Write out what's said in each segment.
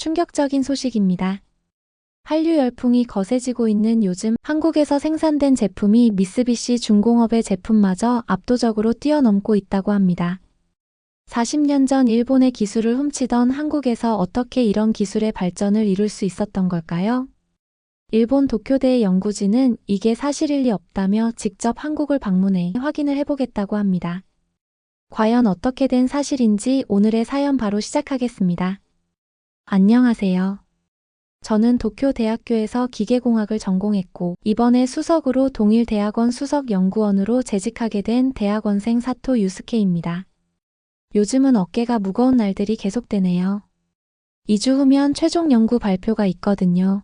충격적인 소식입니다. 한류 열풍이 거세지고 있는 요즘 한국에서 생산된 제품이 미쓰비시 중공업의 제품마저 압도적으로 뛰어넘고 있다고 합니다. 40년 전 일본의 기술을 훔치던 한국에서 어떻게 이런 기술의 발전을 이룰 수 있었던 걸까요? 일본 도쿄대의 연구진은 이게 사실일 리 없다며 직접 한국을 방문해 확인을 해보겠다고 합니다. 과연 어떻게 된 사실인지 오늘의 사연 바로 시작하겠습니다. 안녕하세요. 저는 도쿄대학교에서 기계공학을 전공했고 이번에 수석으로 동일대학원 수석연구원으로 재직하게 된 대학원생 사토 유스케입니다. 요즘은 어깨가 무거운 날들이 계속되네요. 2주 후면 최종 연구 발표가 있거든요.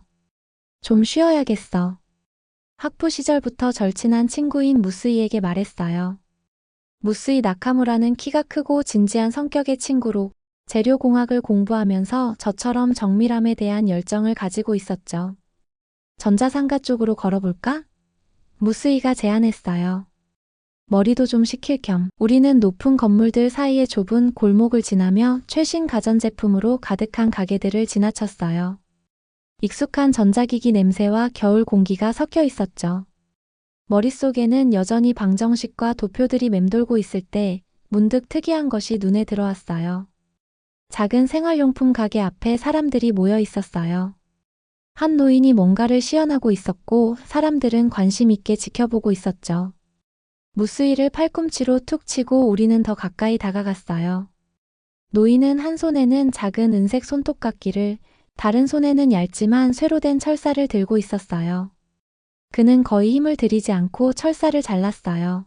좀 쉬어야겠어. 학부 시절부터 절친한 친구인 무스이에게 말했어요. 무스이 나카무라는 키가 크고 진지한 성격의 친구로 재료공학을 공부하면서 저처럼 정밀함에 대한 열정을 가지고 있었죠. 전자상가 쪽으로 걸어볼까? 무스이가 제안했어요. 머리도 좀 식힐 겸 우리는 높은 건물들 사이의 좁은 골목을 지나며 최신 가전제품으로 가득한 가게들을 지나쳤어요. 익숙한 전자기기 냄새와 겨울 공기가 섞여 있었죠. 머릿속에는 여전히 방정식과 도표들이 맴돌고 있을 때 문득 특이한 것이 눈에 들어왔어요. 작은 생활용품 가게 앞에 사람들이 모여 있었어요. 한 노인이 뭔가를 시연하고 있었고 사람들은 관심 있게 지켜보고 있었죠. 무스이를 팔꿈치로 툭 치고 우리는 더 가까이 다가갔어요. 노인은 한 손에는 작은 은색 손톱깎이를, 다른 손에는 얇지만 쇠로 된 철사를 들고 있었어요. 그는 거의 힘을 들이지 않고 철사를 잘랐어요.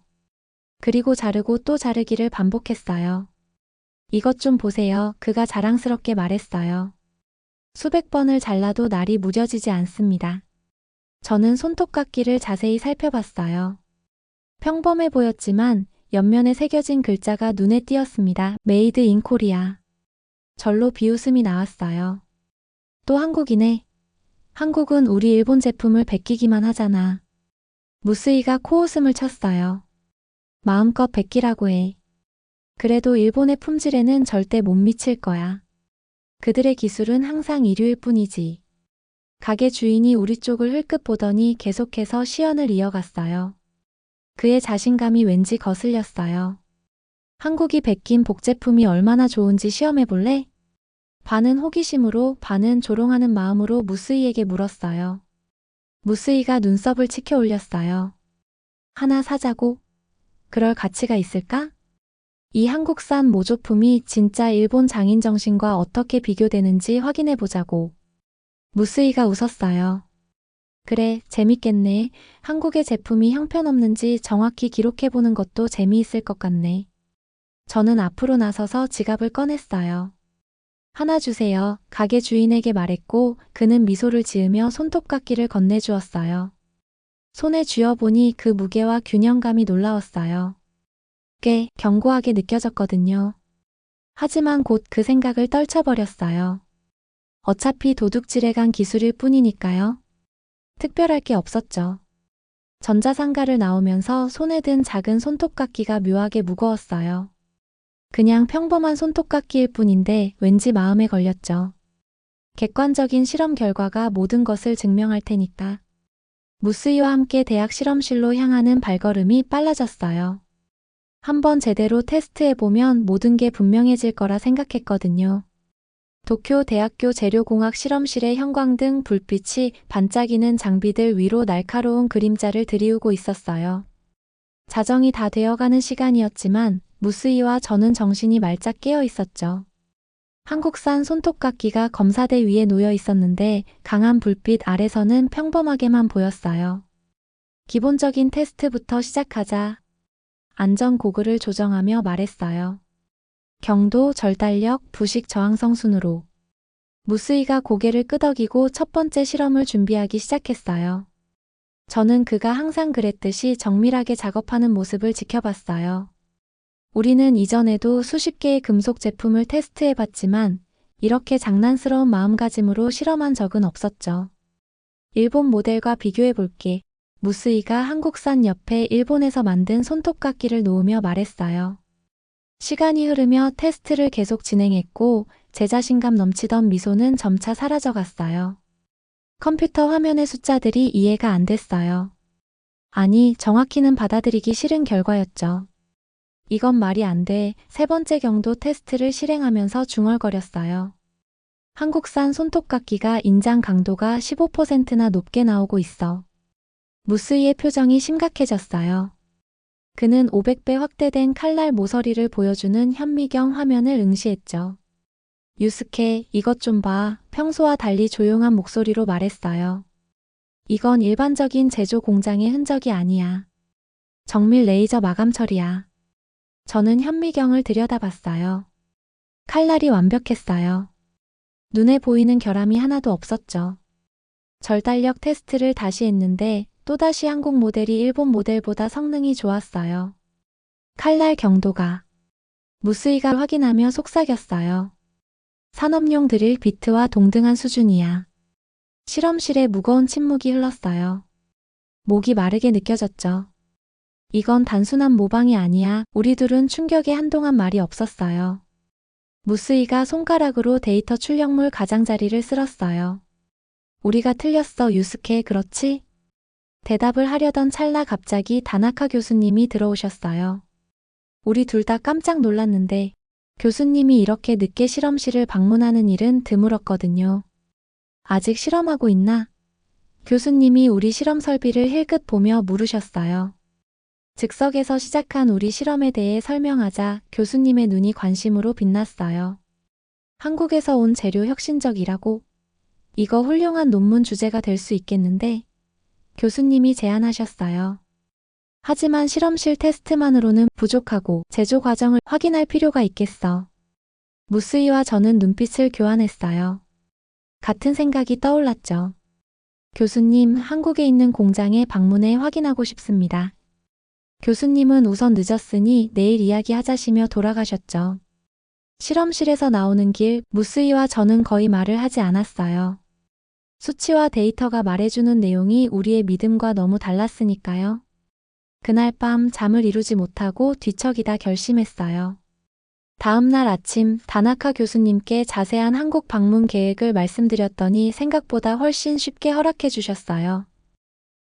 그리고 자르고 또 자르기를 반복했어요. 이것 좀 보세요. 그가 자랑스럽게 말했어요. 수백 번을 잘라도 날이 무뎌지지 않습니다. 저는 손톱깎이를 자세히 살펴봤어요. 평범해 보였지만 옆면에 새겨진 글자가 눈에 띄었습니다. 메이드 인 코리아. 절로 비웃음이 나왔어요. 또 한국이네. 한국은 우리 일본 제품을 베끼기만 하잖아. 무스이가 코웃음을 쳤어요. 마음껏 베끼라고 해. 그래도 일본의 품질에는 절대 못 미칠 거야. 그들의 기술은 항상 이류일 뿐이지. 가게 주인이 우리 쪽을 흘끗 보더니 계속해서 시연을 이어갔어요. 그의 자신감이 왠지 거슬렸어요. 한국이 베낀 복제품이 얼마나 좋은지 시험해볼래? 반은 호기심으로 반은 조롱하는 마음으로 무스이에게 물었어요. 무스이가 눈썹을 치켜 올렸어요. 하나 사자고? 그럴 가치가 있을까? 이 한국산 모조품이 진짜 일본 장인 정신과 어떻게 비교되는지 확인해보자고. 무스이가 웃었어요. 그래, 재밌겠네. 한국의 제품이 형편없는지 정확히 기록해보는 것도 재미있을 것 같네. 저는 앞으로 나서서 지갑을 꺼냈어요. 하나 주세요. 가게 주인에게 말했고 그는 미소를 지으며 손톱깎이를 건네주었어요. 손에 쥐어보니 그 무게와 균형감이 놀라웠어요. 꽤 견고하게 느껴졌거든요. 하지만 곧 그 생각을 떨쳐버렸어요. 어차피 도둑질에 간 기술일 뿐이니까요. 특별할 게 없었죠. 전자상가를 나오면서 손에 든 작은 손톱깎이가 묘하게 무거웠어요. 그냥 평범한 손톱깎이일 뿐인데 왠지 마음에 걸렸죠. 객관적인 실험 결과가 모든 것을 증명할 테니까. 무스이와 함께 대학 실험실로 향하는 발걸음이 빨라졌어요. 한번 제대로 테스트해보면 모든 게 분명해질 거라 생각했거든요. 도쿄 대학교 재료공학 실험실의 형광등 불빛이 반짝이는 장비들 위로 날카로운 그림자를 드리우고 있었어요. 자정이 다 되어가는 시간이었지만 무스이와 저는 정신이 말짝 깨어 있었죠. 한국산 손톱깎이가 검사대 위에 놓여 있었는데 강한 불빛 아래서는 평범하게만 보였어요. 기본적인 테스트부터 시작하자. 안전 고글을 조정하며 말했어요. 경도, 절달력, 부식 저항성 순으로. 무스이가 고개를 끄덕이고 첫 번째 실험을 준비하기 시작했어요. 저는 그가 항상 그랬듯이 정밀하게 작업하는 모습을 지켜봤어요. 우리는 이전에도 수십 개의 금속 제품을 테스트해봤지만 이렇게 장난스러운 마음가짐으로 실험한 적은 없었죠. 일본 모델과 비교해볼게. 무스이가 한국산 옆에 일본에서 만든 손톱깎이를 놓으며 말했어요. 시간이 흐르며 테스트를 계속 진행했고 제 자신감 넘치던 미소는 점차 사라져갔어요. 컴퓨터 화면의 숫자들이 이해가 안 됐어요. 아니, 정확히는 받아들이기 싫은 결과였죠. 이건 말이 안 돼. 세 번째 경도 테스트를 실행하면서 중얼거렸어요. 한국산 손톱깎이가 인장 강도가 15%나 높게 나오고 있어. 무스이의 표정이 심각해졌어요. 그는 500배 확대된 칼날 모서리를 보여주는 현미경 화면을 응시했죠. 유스케, 이것 좀 봐. 평소와 달리 조용한 목소리로 말했어요. 이건 일반적인 제조 공장의 흔적이 아니야. 정밀 레이저 마감 처리야. 저는 현미경을 들여다봤어요. 칼날이 완벽했어요. 눈에 보이는 결함이 하나도 없었죠. 절단력 테스트를 다시 했는데 또다시 한국 모델이 일본 모델보다 성능이 좋았어요. 칼날 경도가. 무스이가 확인하며 속삭였어요. 산업용 드릴 비트와 동등한 수준이야. 실험실에 무거운 침묵이 흘렀어요. 목이 마르게 느껴졌죠. 이건 단순한 모방이 아니야. 우리 둘은 충격에 한동안 말이 없었어요. 무스이가 손가락으로 데이터 출력물 가장자리를 쓸었어요. 우리가 틀렸어, 유스케, 그렇지? 대답을 하려던 찰나 갑자기 다나카 교수님이 들어오셨어요. 우리 둘 다 깜짝 놀랐는데 교수님이 이렇게 늦게 실험실을 방문하는 일은 드물었거든요. 아직 실험하고 있나? 교수님이 우리 실험 설비를 힐끗 보며 물으셨어요. 즉석에서 시작한 우리 실험에 대해 설명하자 교수님의 눈이 관심으로 빛났어요. 한국에서 온 재료 혁신적이라고? 이거 훌륭한 논문 주제가 될 수 있겠는데? 교수님이 제안하셨어요. 하지만 실험실 테스트만으로는 부족하고 제조 과정을 확인할 필요가 있겠어. 무스이와 저는 눈빛을 교환했어요. 같은 생각이 떠올랐죠. 교수님, 한국에 있는 공장에 방문해 확인하고 싶습니다. 교수님은 우선 늦었으니 내일 이야기하자시며 돌아가셨죠. 실험실에서 나오는 길, 무스이와 저는 거의 말을 하지 않았어요. 수치와 데이터가 말해주는 내용이 우리의 믿음과 너무 달랐으니까요. 그날 밤 잠을 이루지 못하고 뒤척이다 결심했어요. 다음 날 아침 다나카 교수님께 자세한 한국 방문 계획을 말씀드렸더니 생각보다 훨씬 쉽게 허락해 주셨어요.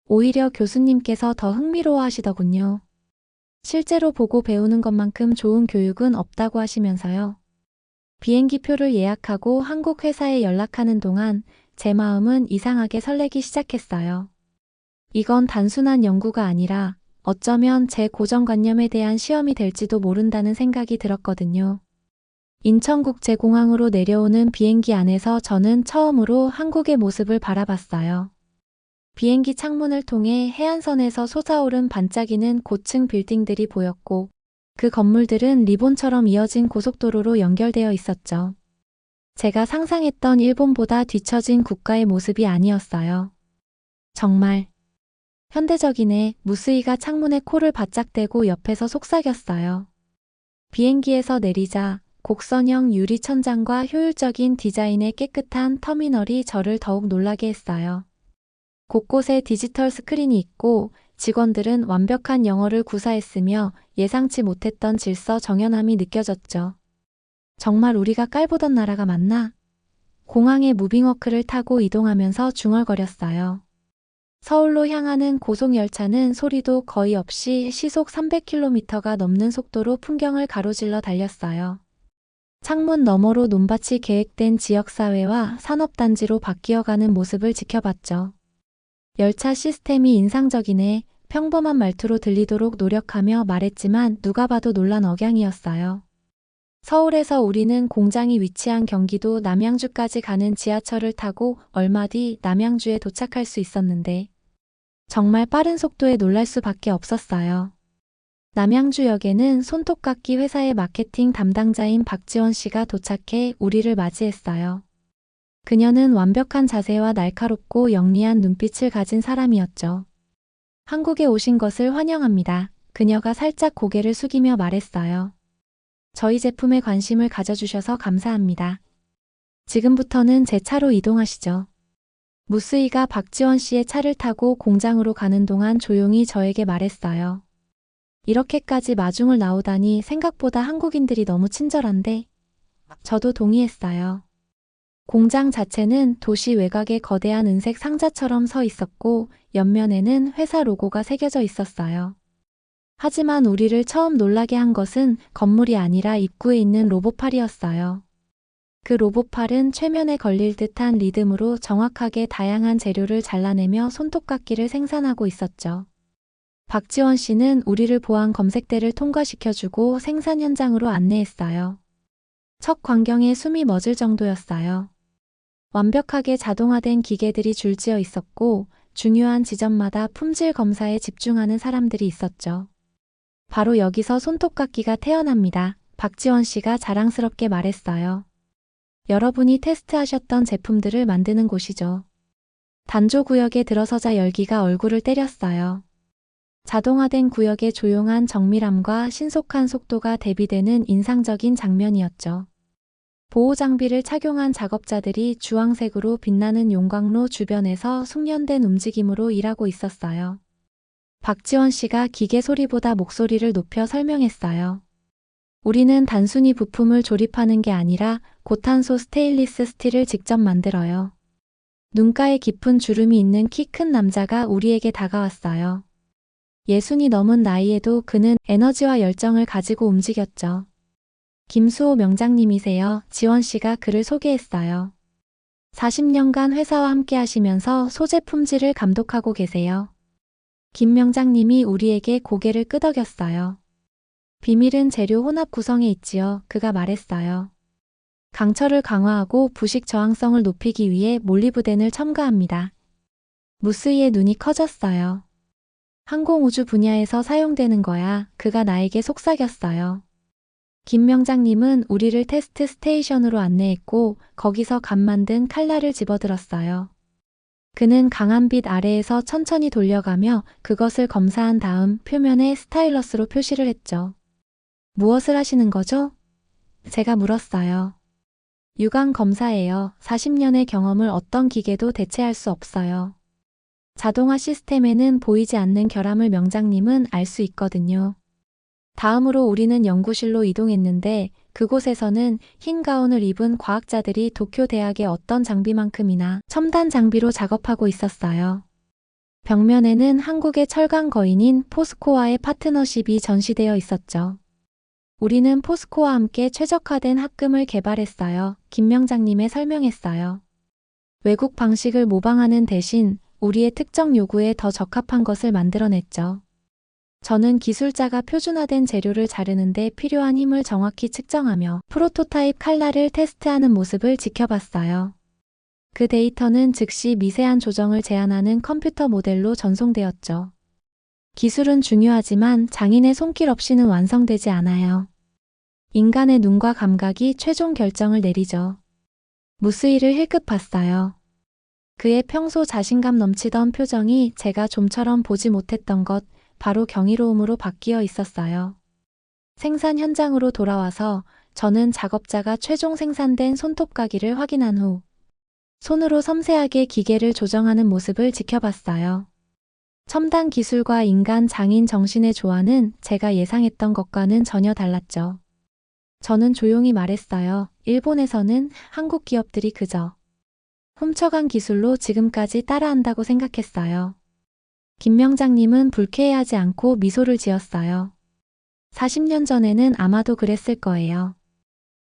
오히려 교수님께서 더 흥미로워 하시더군요. 실제로 보고 배우는 것만큼 좋은 교육은 없다고 하시면서요. 비행기 표를 예약하고 한국 회사에 연락하는 동안 제 마음은 이상하게 설레기 시작했어요. 이건 단순한 연구가 아니라 어쩌면 제 고정관념에 대한 시험이 될지도 모른다는 생각이 들었거든요. 인천국제공항으로 내려오는 비행기 안에서 저는 처음으로 한국의 모습을 바라봤어요. 비행기 창문을 통해 해안선에서 솟아오른 반짝이는 고층 빌딩들이 보였고 그 건물들은 리본처럼 이어진 고속도로로 연결되어 있었죠. 제가 상상했던 일본보다 뒤처진 국가의 모습이 아니었어요. 정말 현대적이네. 무스이가 창문에 코를 바짝 대고 옆에서 속삭였어요. 비행기에서 내리자 곡선형 유리 천장과 효율적인 디자인의 깨끗한 터미널이 저를 더욱 놀라게 했어요. 곳곳에 디지털 스크린이 있고 직원들은 완벽한 영어를 구사했으며 예상치 못했던 질서 정연함이 느껴졌죠. 정말 우리가 깔보던 나라가 맞나? 공항의 무빙워크를 타고 이동하면서 중얼거렸어요. 서울로 향하는 고속열차는 소리도 거의 없이 시속 300km가 넘는 속도로 풍경을 가로질러 달렸어요. 창문 너머로 논밭이 계획된 지역사회와 산업단지로 바뀌어가는 모습을 지켜봤죠. 열차 시스템이 인상적이네. 평범한 말투로 들리도록 노력하며 말했지만 누가 봐도 놀란 억양이었어요. 서울에서 우리는 공장이 위치한 경기도 남양주까지 가는 지하철을 타고 얼마 뒤 남양주에 도착할 수 있었는데 정말 빠른 속도에 놀랄 수밖에 없었어요. 남양주역에는 손톱깎이 회사의 마케팅 담당자인 박지원 씨가 도착해 우리를 맞이했어요. 그녀는 완벽한 자세와 날카롭고 영리한 눈빛을 가진 사람이었죠. 한국에 오신 것을 환영합니다. 그녀가 살짝 고개를 숙이며 말했어요. 저희 제품에 관심을 가져주셔서 감사합니다. 지금부터는 제 차로 이동하시죠. 무스이가 박지원 씨의 차를 타고 공장으로 가는 동안 조용히 저에게 말했어요. 이렇게까지 마중을 나오다니 생각보다 한국인들이 너무 친절한데 저도 동의했어요. 공장 자체는 도시 외곽의 거대한 은색 상자처럼 서 있었고 옆면에는 회사 로고가 새겨져 있었어요. 하지만 우리를 처음 놀라게 한 것은 건물이 아니라 입구에 있는 로봇팔이었어요. 그 로봇팔은 최면에 걸릴 듯한 리듬으로 정확하게 다양한 재료를 잘라내며 손톱깎이를 생산하고 있었죠. 박지원 씨는 우리를 보안 검색대를 통과시켜주고 생산 현장으로 안내했어요. 첫 광경에 숨이 멎을 정도였어요. 완벽하게 자동화된 기계들이 줄지어 있었고 중요한 지점마다 품질 검사에 집중하는 사람들이 있었죠. 바로 여기서 손톱깎이가 태어납니다. 박지원 씨가 자랑스럽게 말했어요. 여러분이 테스트하셨던 제품들을 만드는 곳이죠. 단조 구역에 들어서자 열기가 얼굴을 때렸어요. 자동화된 구역의 조용한 정밀함과 신속한 속도가 대비되는 인상적인 장면이었죠. 보호 장비를 착용한 작업자들이 주황색으로 빛나는 용광로 주변에서 숙련된 움직임으로 일하고 있었어요. 박지원 씨가 기계 소리보다 목소리를 높여 설명했어요. 우리는 단순히 부품을 조립하는 게 아니라 고탄소 스테인리스 스틸을 직접 만들어요. 눈가에 깊은 주름이 있는 키 큰 남자가 우리에게 다가왔어요. 60이 넘은 나이에도 그는 에너지와 열정을 가지고 움직였죠. 김수호 명장님이세요. 지원 씨가 그를 소개했어요. 40년간 회사와 함께 하시면서 소재 품질을 감독하고 계세요. 김 명장님이 우리에게 고개를 끄덕였어요. 비밀은 재료 혼합 구성에 있지요. 그가 말했어요. 강철을 강화하고 부식 저항성을 높이기 위해 몰리브덴을 첨가합니다. 무스이의 눈이 커졌어요. 항공우주 분야에서 사용되는 거야. 그가 나에게 속삭였어요. 김 명장님은 우리를 테스트 스테이션으로 안내했고 거기서 갓 만든 칼날을 집어들었어요. 그는 강한 빛 아래에서 천천히 돌려가며 그것을 검사한 다음 표면에 스타일러스로 표시를 했죠. 무엇을 하시는 거죠? 제가 물었어요. 유광 검사예요. 40년의 경험을 어떤 기계도 대체할 수 없어요. 자동화 시스템에는 보이지 않는 결함을 명장님은 알 수 있거든요. 다음으로 우리는 연구실로 이동했는데 그곳에서는 흰 가운을 입은 과학자들이 도쿄 대학의 어떤 장비만큼이나 첨단 장비로 작업하고 있었어요. 벽면에는 한국의 철강 거인인 포스코와의 파트너십이 전시되어 있었죠. 우리는 포스코와 함께 최적화된 합금을 개발했어요. 김 명장님에 설명했어요. 외국 방식을 모방하는 대신 우리의 특정 요구에 더 적합한 것을 만들어냈죠. 저는 기술자가 표준화된 재료를 자르는데 필요한 힘을 정확히 측정하며 프로토타입 칼날을 테스트하는 모습을 지켜봤어요. 그 데이터는 즉시 미세한 조정을 제한하는 컴퓨터 모델로 전송되었죠. 기술은 중요하지만 장인의 손길 없이는 완성되지 않아요. 인간의 눈과 감각이 최종 결정을 내리죠. 무스이를 힐끗 봤어요. 그의 평소 자신감 넘치던 표정이 제가 좀처럼 보지 못했던 것, 바로 경이로움으로 바뀌어 있었어요. 생산 현장으로 돌아와서 저는 작업자가 최종 생산된 손톱가기를 확인한 후 손으로 섬세하게 기계를 조정하는 모습을 지켜봤어요. 첨단 기술과 인간 장인 정신의 조화는 제가 예상했던 것과는 전혀 달랐죠. 저는 조용히 말했어요. 일본에서는 한국 기업들이 그저 훔쳐간 기술로 지금까지 따라한다고 생각했어요. 김 명장님은 불쾌해하지 않고 미소를 지었어요. 40년 전에는 아마도 그랬을 거예요.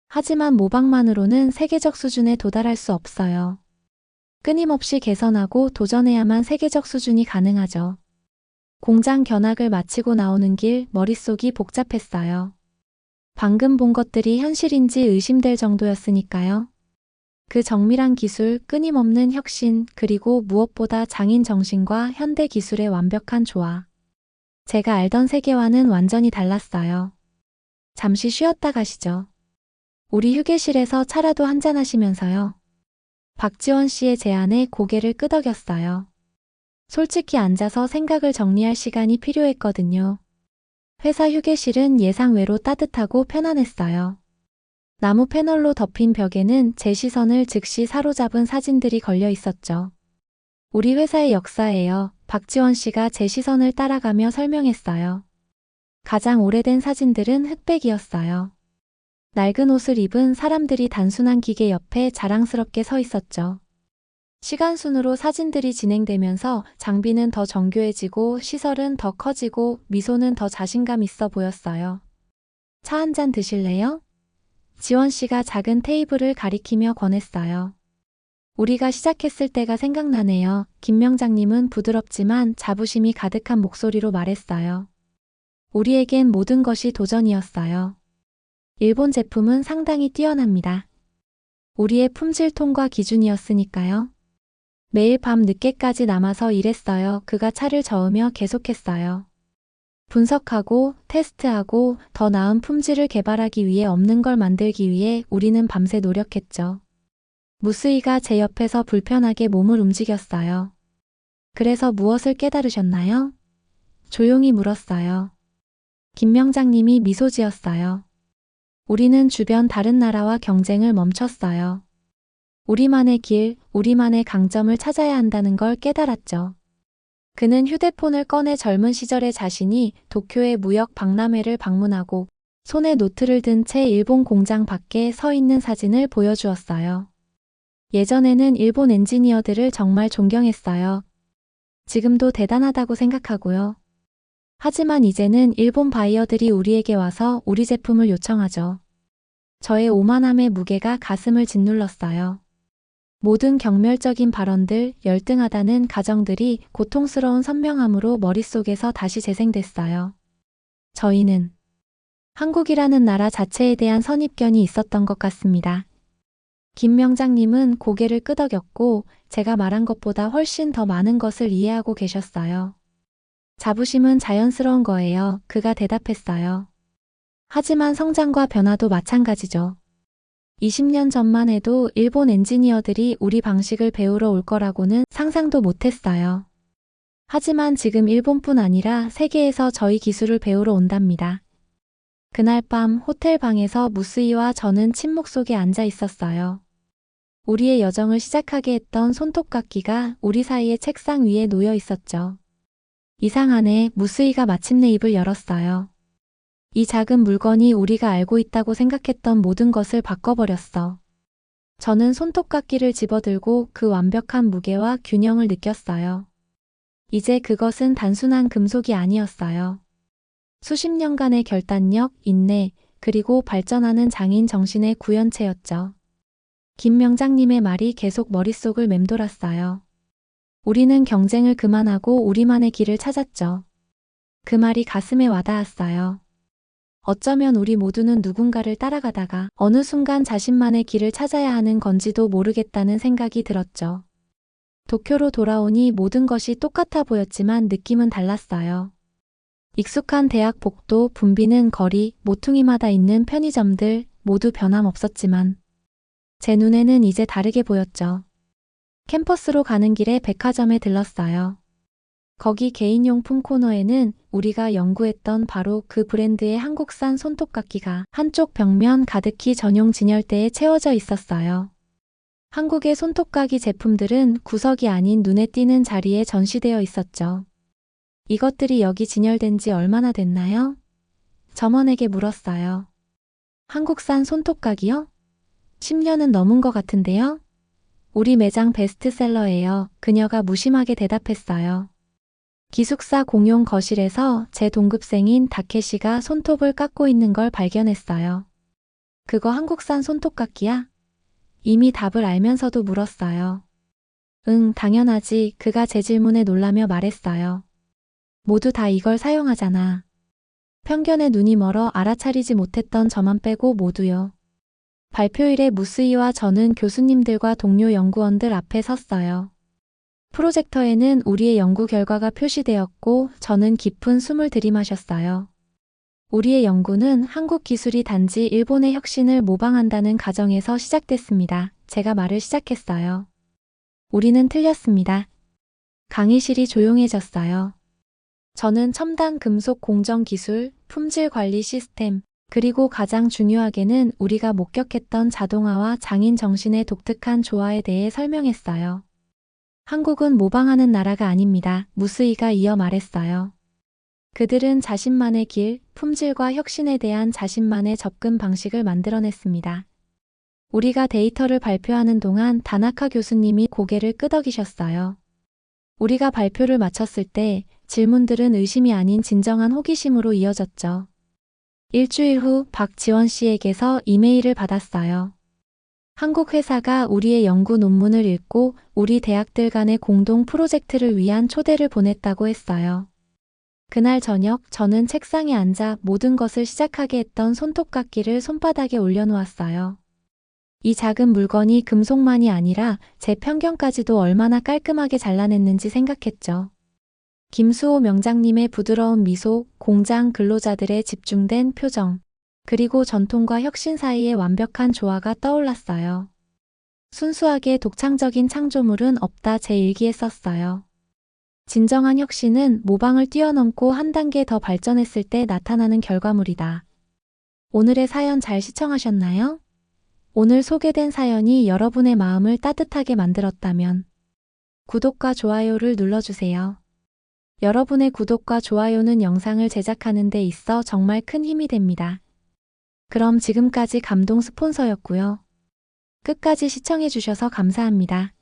하지만 모방만으로는 세계적 수준에 도달할 수 없어요. 끊임없이 개선하고 도전해야만 세계적 수준이 가능하죠. 공장 견학을 마치고 나오는 길 머릿속이 복잡했어요. 방금 본 것들이 현실인지 의심될 정도였으니까요. 그 정밀한 기술, 끊임없는 혁신, 그리고 무엇보다 장인 정신과 현대 기술의 완벽한 조화. 제가 알던 세계와는 완전히 달랐어요. 잠시 쉬었다 가시죠. 우리 휴게실에서 차라도 한잔하시면서요. 박지원 씨의 제안에 고개를 끄덕였어요. 솔직히 앉아서 생각을 정리할 시간이 필요했거든요. 회사 휴게실은 예상외로 따뜻하고 편안했어요. 나무 패널로 덮인 벽에는 제 시선을 즉시 사로잡은 사진들이 걸려 있었죠. 우리 회사의 역사예요. 박지원 씨가 제 시선을 따라가며 설명했어요. 가장 오래된 사진들은 흑백이었어요. 낡은 옷을 입은 사람들이 단순한 기계 옆에 자랑스럽게 서 있었죠. 시간 순으로 사진들이 진행되면서 장비는 더 정교해지고 시설은 더 커지고 미소는 더 자신감 있어 보였어요. 차 한 잔 드실래요? 지원 씨가 작은 테이블을 가리키며 권했어요. 우리가 시작했을 때가 생각나네요. 김 명장님은 부드럽지만 자부심이 가득한 목소리로 말했어요. 우리에겐 모든 것이 도전이었어요. 일본 제품은 상당히 뛰어납니다. 우리의 품질 통과 기준이었으니까요. 매일 밤 늦게까지 남아서 일했어요. 그가 차를 저으며 계속했어요. 분석하고 테스트하고 더 나은 품질을 개발하기 위해 없는 걸 만들기 위해 우리는 밤새 노력했죠. 무스이가 제 옆에서 불편하게 몸을 움직였어요. 그래서 무엇을 깨달으셨나요? 조용히 물었어요. 김 명장님이 미소 지었어요. 우리는 주변 다른 나라와 경쟁을 멈췄어요. 우리만의 길, 우리만의 강점을 찾아야 한다는 걸 깨달았죠. 그는 휴대폰을 꺼내 젊은 시절의 자신이 도쿄의 무역 박람회를 방문하고 손에 노트를 든 채 일본 공장 밖에 서 있는 사진을 보여주었어요. 예전에는 일본 엔지니어들을 정말 존경했어요. 지금도 대단하다고 생각하고요. 하지만 이제는 일본 바이어들이 우리에게 와서 우리 제품을 요청하죠. 저의 오만함의 무게가 가슴을 짓눌렀어요. 모든 경멸적인 발언들, 열등하다는 가정들이 고통스러운 선명함으로 머릿속에서 다시 재생됐어요. 저희는 한국이라는 나라 자체에 대한 선입견이 있었던 것 같습니다. 김 명장님은 고개를 끄덕였고 제가 말한 것보다 훨씬 더 많은 것을 이해하고 계셨어요. 자부심은 자연스러운 거예요. 그가 대답했어요. 하지만 성장과 변화도 마찬가지죠. 20년 전만 해도 일본 엔지니어들이 우리 방식을 배우러 올 거라고는 상상도 못했어요. 하지만 지금 일본뿐 아니라 세계에서 저희 기술을 배우러 온답니다. 그날 밤 호텔 방에서 무스이와 저는 침묵 속에 앉아 있었어요. 우리의 여정을 시작하게 했던 손톱깎이가 우리 사이의 책상 위에 놓여 있었죠. 이상하네, 무스이가 마침내 입을 열었어요. 이 작은 물건이 우리가 알고 있다고 생각했던 모든 것을 바꿔버렸어. 저는 손톱깎이를 집어들고 그 완벽한 무게와 균형을 느꼈어요. 이제 그것은 단순한 금속이 아니었어요. 수십 년간의 결단력, 인내, 그리고 발전하는 장인 정신의 구현체였죠. 김 명장님의 말이 계속 머릿속을 맴돌았어요. 우리는 경쟁을 그만하고 우리만의 길을 찾았죠. 그 말이 가슴에 와닿았어요. 어쩌면 우리 모두는 누군가를 따라가다가 어느 순간 자신만의 길을 찾아야 하는 건지도 모르겠다는 생각이 들었죠. 도쿄로 돌아오니 모든 것이 똑같아 보였지만 느낌은 달랐어요. 익숙한 대학 복도, 붐비는 거리, 모퉁이마다 있는 편의점들 모두 변함없었지만 제 눈에는 이제 다르게 보였죠. 캠퍼스로 가는 길에 백화점에 들렀어요. 거기 개인용품 코너에는 우리가 연구했던 바로 그 브랜드의 한국산 손톱깎이가 한쪽 벽면 가득히 전용 진열대에 채워져 있었어요. 한국의 손톱깎이 제품들은 구석이 아닌 눈에 띄는 자리에 전시되어 있었죠. 이것들이 여기 진열된 지 얼마나 됐나요? 점원에게 물었어요. 한국산 손톱깎이요? 10년은 넘은 것 같은데요? 우리 매장 베스트셀러예요. 그녀가 무심하게 대답했어요. 기숙사 공용 거실에서 제 동급생인 다케시가 손톱을 깎고 있는 걸 발견했어요. 그거 한국산 손톱깎이야? 이미 답을 알면서도 물었어요. 응, 당연하지. 그가 제 질문에 놀라며 말했어요. 모두 다 이걸 사용하잖아. 편견에 눈이 멀어 알아차리지 못했던 저만 빼고 모두요. 발표일에 무스이와 저는 교수님들과 동료 연구원들 앞에 섰어요. 프로젝터에는 우리의 연구 결과가 표시되었고 저는 깊은 숨을 들이마셨어요. 우리의 연구는 한국 기술이 단지 일본의 혁신을 모방한다는 가정에서 시작됐습니다. 제가 말을 시작했어요. 우리는 틀렸습니다. 강의실이 조용해졌어요. 저는 첨단 금속 공정 기술, 품질 관리 시스템, 그리고 가장 중요하게는 우리가 목격했던 자동화와 장인 정신의 독특한 조화에 대해 설명했어요. 한국은 모방하는 나라가 아닙니다. 무스이가 이어 말했어요. 그들은 자신만의 길, 품질과 혁신에 대한 자신만의 접근 방식을 만들어냈습니다. 우리가 데이터를 발표하는 동안 다나카 교수님이 고개를 끄덕이셨어요. 우리가 발표를 마쳤을 때 질문들은 의심이 아닌 진정한 호기심으로 이어졌죠. 일주일 후 박지원 씨에게서 이메일을 받았어요. 한국 회사가 우리의 연구 논문을 읽고 우리 대학들 간의 공동 프로젝트를 위한 초대를 보냈다고 했어요. 그날 저녁 저는 책상에 앉아 모든 것을 시작하게 했던 손톱깎이를 손바닥에 올려놓았어요. 이 작은 물건이 금속만이 아니라 제 편견까지도 얼마나 깔끔하게 잘라냈는지 생각했죠. 김수호 명장님의 부드러운 미소, 공장 근로자들의 집중된 표정, 그리고 전통과 혁신 사이의 완벽한 조화가 떠올랐어요. 순수하게 독창적인 창조물은 없다 제 일기에 썼어요. 진정한 혁신은 모방을 뛰어넘고 한 단계 더 발전했을 때 나타나는 결과물이다. 오늘의 사연 잘 시청하셨나요? 오늘 소개된 사연이 여러분의 마음을 따뜻하게 만들었다면 구독과 좋아요를 눌러주세요. 여러분의 구독과 좋아요는 영상을 제작하는 데 있어 정말 큰 힘이 됩니다. 그럼 지금까지 감동 스폰서였고요. 끝까지 시청해주셔서 감사합니다.